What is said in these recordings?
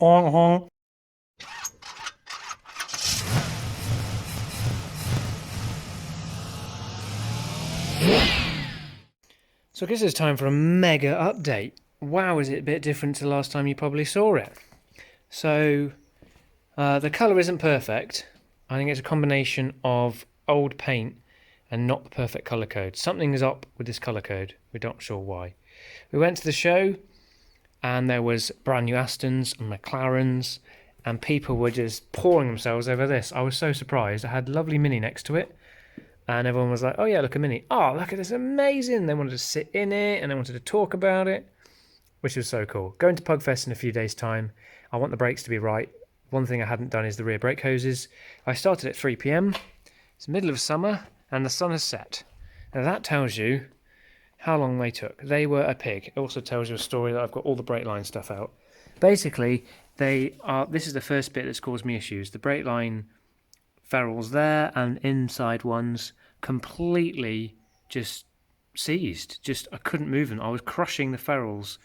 So I guess it's time for a mega update. Wow, is it a bit different to the last time you probably saw it? So the colour isn't perfect. I think it's a combination of old paint and not the perfect colour code. Something is up with this colour code. We're not sure why. We went to the show and there was brand new Astons and McLarens and people were just pouring themselves over this. I was so surprised. I had a lovely Mini next to it. And everyone was like, oh yeah, look, a Mini. Oh, look at this, amazing. They wanted to sit in it and they wanted to talk about it, which was so cool. Going to Pugfest in a few days' time. I want the brakes to be right. One thing I hadn't done is the rear brake hoses. I started at 3 p.m. It's the middle of summer and the sun has set. Now that tells you how long they took. They were a pig. It also tells you a story that I've got all the brake line stuff out. Basically, this is the first bit that's caused me issues. The brake line ferrules there and inside ones completely just seized. I couldn't move them. I was crushing the ferrules,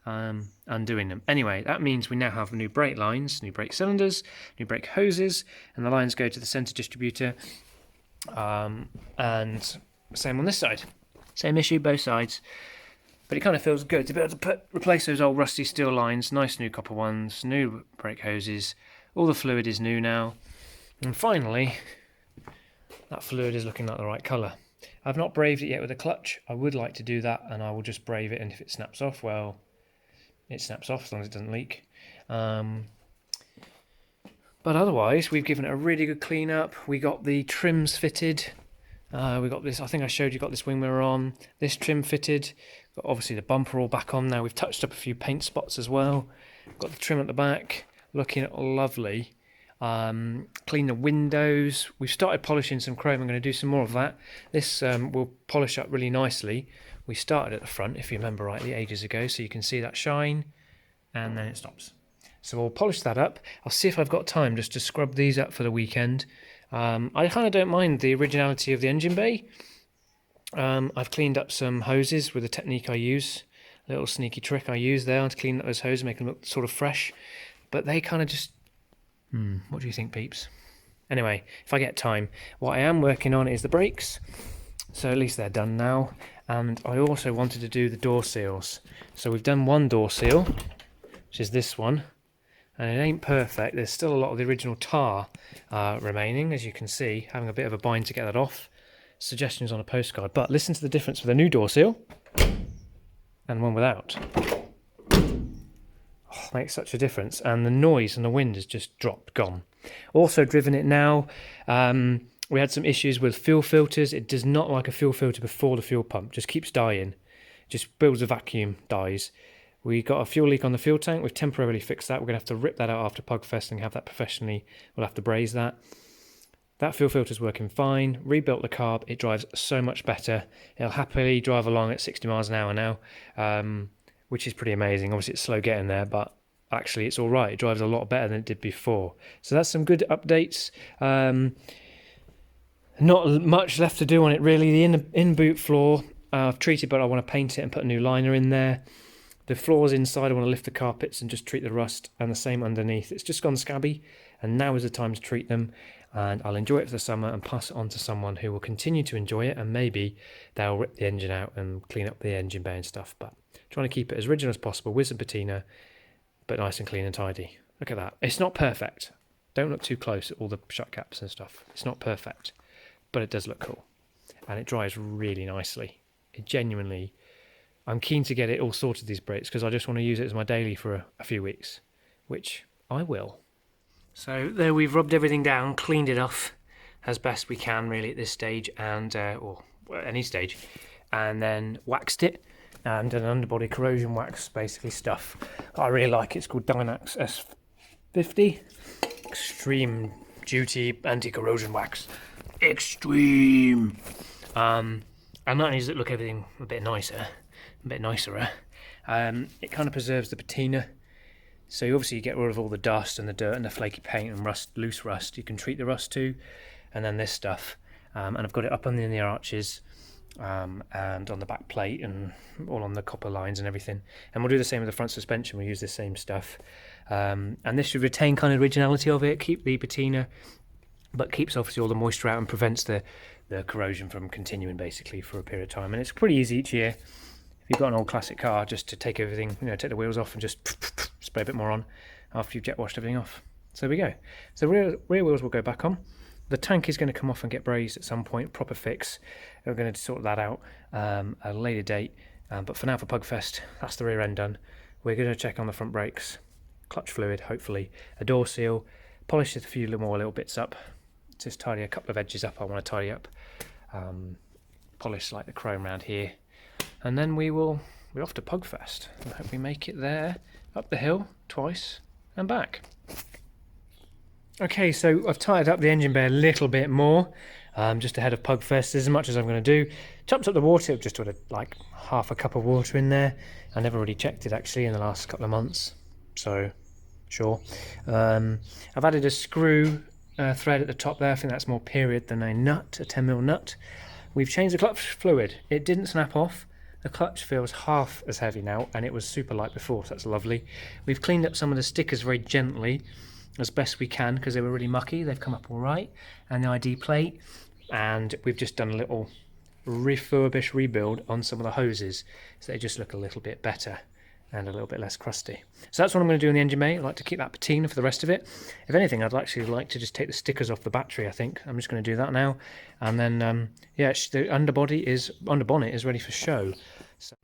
undoing them. Anyway, that means we now have new brake lines, new brake cylinders, new brake hoses, and the lines go to the centre distributor. And same on this side. Same issue, both sides. But it kind of feels good to be able to replace those old rusty steel lines, nice new copper ones, new brake hoses. All the fluid is new now. And finally, that fluid is looking like the right colour. I've not braved it yet with a clutch. I would like to do that, and I will just brave it, and if it snaps off, well, it snaps off as long as it doesn't leak. But otherwise, we've given it a really good clean up. We got the trims fitted. We got this, I think I showed you, got this wing mirror on. This trim fitted. Got obviously the bumper all back on now. We've touched up a few paint spots as well. Got the trim at the back, looking lovely. Clean the windows. We've started polishing some chrome. I'm going to do some more of that. This will polish up really nicely. We started at the front, if you remember rightly, ages ago, so you can see that shine, and then it stops. So we'll polish that up. I'll see if I've got time just to scrub these up for the weekend. I kind of don't mind the originality of the engine bay. I've cleaned up some hoses with the technique I use, a little sneaky trick I use there to clean up those hoses, make them look sort of fresh, but they kind of just what do you think, peeps? Anyway, if I get time, what I am working on is the brakes. So at least they're done now. And I also wanted to do the door seals. So we've done one door seal, which is this one. And it ain't perfect. There's still a lot of the original tar remaining, as you can see. Having a bit of a bind to get that off. Suggestions on a postcard. But listen to the difference with a new door seal and one without. Makes such a difference, and the noise and the wind has just gone. Also driven it now. We had some issues with fuel filters. It does not like a fuel filter before the fuel pump. Just keeps dying. Just builds a vacuum, dies. We got a fuel leak on the fuel tank. We've temporarily fixed that. We're going to have to rip that out after Pugfest and have that professionally. We'll have to braze that. That fuel filter's working fine. Rebuilt the carb. It drives so much better. It'll happily drive along at 60 miles an hour now, which is pretty amazing. Obviously it's slow getting there, but actually it's all right. It drives a lot better than it did before. So that's some good updates. Not much left to do on it really. The in-boot floor I've treated, but I want to paint it and put a new liner in there. The floors inside, I want to lift the carpets and just treat the rust, and the same underneath. It's just gone scabby, and now is the time to treat them, and I'll enjoy it for the summer and pass it on to someone who will continue to enjoy it, and maybe they'll rip the engine out and clean up the engine bay and stuff. But trying to keep it as original as possible with some patina, but nice and clean and tidy. Look at that. It's not perfect. Don't look too close at all the shut caps and stuff. It's not perfect, but it does look cool, and it dries really nicely. It genuinely, I'm keen to get it all sorted, these brakes, because I just want to use it as my daily for a few weeks, which I will. So there, we've rubbed everything down, cleaned it off as best we can really at this stage, and or any stage, and then waxed it and an underbody corrosion wax, basically stuff I really like. It's called Dynax S50 Extreme Duty Anti-corrosion wax. Extreme. And not only does it look everything a bit nicer, it kind of preserves the patina. So you obviously get rid of all the dust and the dirt and the flaky paint and rust, loose rust. You can treat the rust too, and then this stuff. And I've got it up on the arches, and on the back plate, and all on the copper lines and everything. And we'll do the same with the front suspension. We'll use the same stuff. And this should retain kind of originality of it, keep the patina, but keeps obviously all the moisture out and prevents the corrosion from continuing basically for a period of time. And it's pretty easy each year, if you've got an old classic car, just to take everything, take the wheels off and just spray a bit more on after you've jet washed everything off. So there we go. So rear wheels will go back on. The tank is going to come off and get brazed at some point, proper fix. We're going to sort that out at a later date. But for now, for Pugfest, that's the rear end done. We're going to check on the front brakes, clutch fluid, hopefully, a door seal, polish a few more little bits up, just tidy a couple of edges up I want to tidy up, polish like the chrome around here, and then we're off to Pugfest. I hope we make it there, up the hill twice and back. Okay, so I've tied up the engine bay a little bit more, just ahead of Pugfest, as much as I'm going to do. Chopped up the water, just put like half a cup of water in there. I never really checked it actually in the last couple of months, so sure. I've added a screw thread at the top there. I think that's more period than a nut, a 10mm nut. We've changed the clutch fluid. It didn't snap off. The clutch feels half as heavy now, and it was super light before, so that's lovely. We've cleaned up some of the stickers very gently, as best we can, because they were really mucky. They've come up all right, and the ID plate, and we've just done a little rebuild on some of the hoses, so they just look a little bit better and a little bit less crusty. So that's what I'm going to do in the engine bay. I'd like to keep that patina for the rest of it. If anything, I'd actually like to just take the stickers off the battery. I think I'm just going to do that now, and then yeah, the underbonnet is ready for show. So,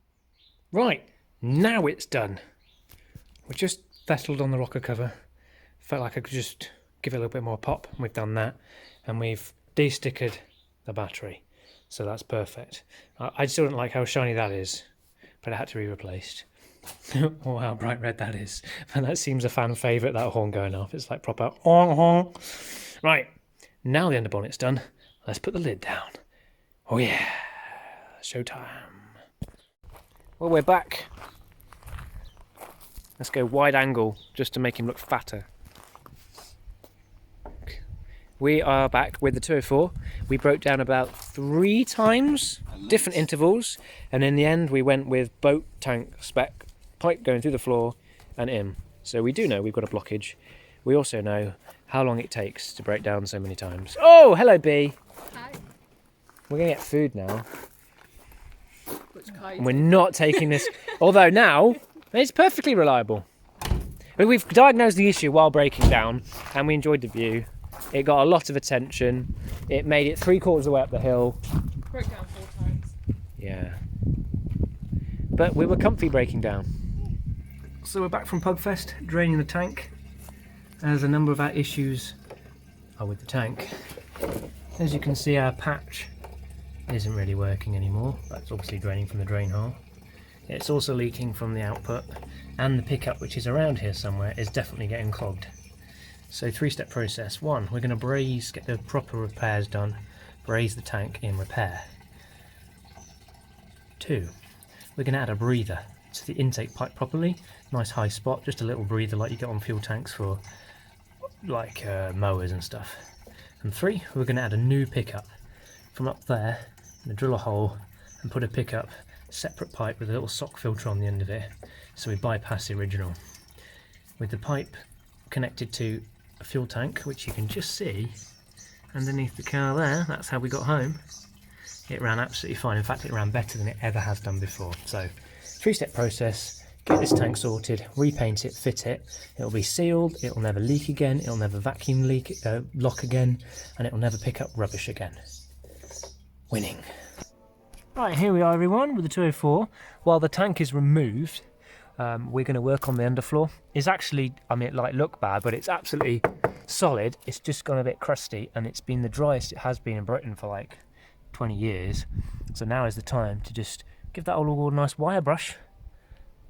right, now it's done. We just settled on the rocker cover. Felt like I could just give it a little bit more pop, and we've done that, and we've de-stickered the battery, so that's perfect. I still don't like how shiny that is, but it had to be replaced. Or how bright red that is, and that seems a fan favourite, that horn going off. It's like proper honk honk. Right, now the underbonnet's done, let's put the lid down. Oh yeah, showtime. Well, we're back. Let's go wide angle just to make him look fatter. We are back with the 204. We broke down about 3 times, different intervals, and in the end we went with boat tank spec, pipe going through the floor and in. So we do know we've got a blockage. We also know how long it takes to break down so many times. Oh, hello B. Hi. We're going to get food now. And we're not taking this, although now it's perfectly reliable. We've diagnosed the issue while breaking down, and we enjoyed the view. It got a lot of attention. It made it 3/4 of the way up the hill. Broke down 4 times. Yeah. But we were comfy breaking down. So we're back from Pugfest, draining the tank, as a number of our issues are with the tank. As you can see, our patch isn't really working anymore. That's obviously draining from the drain hole. It's also leaking from the output, and the pickup, which is around here somewhere, is definitely getting clogged. So 3-step process. 1, we're going to braze, get the proper repairs done, braze the tank in repair. 2, we're going to add a breather to the intake pipe properly, nice high spot, just a little breather like you get on fuel tanks for like mowers and stuff. And 3, we're going to add a new pickup from up there, and drill a hole and put a pickup, separate pipe with a little sock filter on the end of it, so we bypass the original. With the pipe connected to a fuel tank, which you can just see underneath the car there, that's how we got home. It ran absolutely fine. In fact, it ran better than it ever has done before. So 3-step process, get this tank sorted, repaint it, fit it, it'll be sealed, it'll never leak again, it'll never vacuum lock again, and it'll never pick up rubbish again. Winning. Right, here we are everyone with the 204. While the tank is removed, we're going to work on the underfloor. It's actually, I mean, it might look bad, but it's absolutely solid. It's just gone a bit crusty, and it's been the driest it has been in Britain for like 20 years. So now is the time to just give that all a nice wire brush,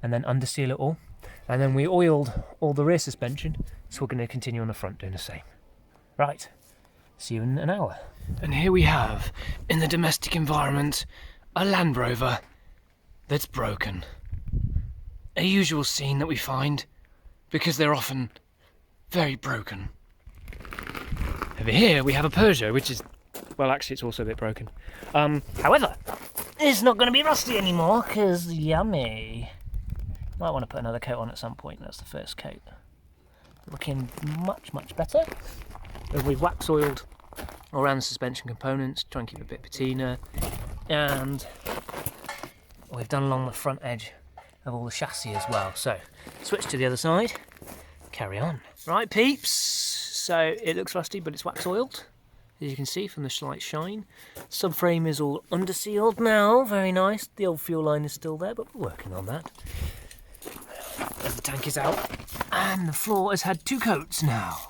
and then underseal it all. And then we oiled all the rear suspension, so we're going to continue on the front doing the same. Right, see you in an hour. And here we have, in the domestic environment, a Land Rover that's broken. A usual scene that we find, because they're often very broken. Over here we have a Peugeot, which is, well, actually it's also a bit broken. However, it's not going to be rusty anymore, because yummy. Might want to put another coat on at some point. That's the first coat. looking much better. And we've wax oiled all around the suspension components, try and keep it a bit patina, and we've done along the front edge of all the chassis as well. So switch to the other side, carry on. Right peeps, so it looks rusty but it's wax oiled, as you can see from the slight shine. Subframe is all undersealed now, very nice. The old fuel line is still there, but we're working on that. As the tank is out, and the floor has had 2 coats now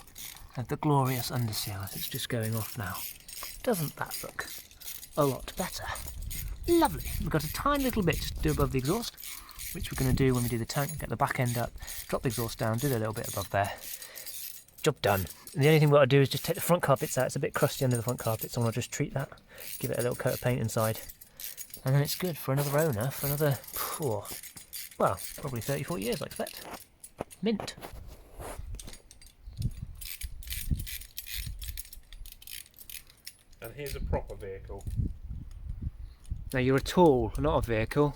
of the glorious underseal as it's just going off now. Doesn't that look a lot better? Lovely. We've got a tiny little bit just to do above the exhaust, which we're going to do when we do the tank. Get the back end up, drop the exhaust down, do a little bit above there. Job done. And the only thing we've got to do is just take the front carpets out. It's a bit crusty under the front carpets, so I want to just treat that, give it a little coat of paint inside, and then it's good for another owner for another, well, probably 30-40 years I expect. Mint. And here's a proper vehicle. Now you're a tool, not a vehicle.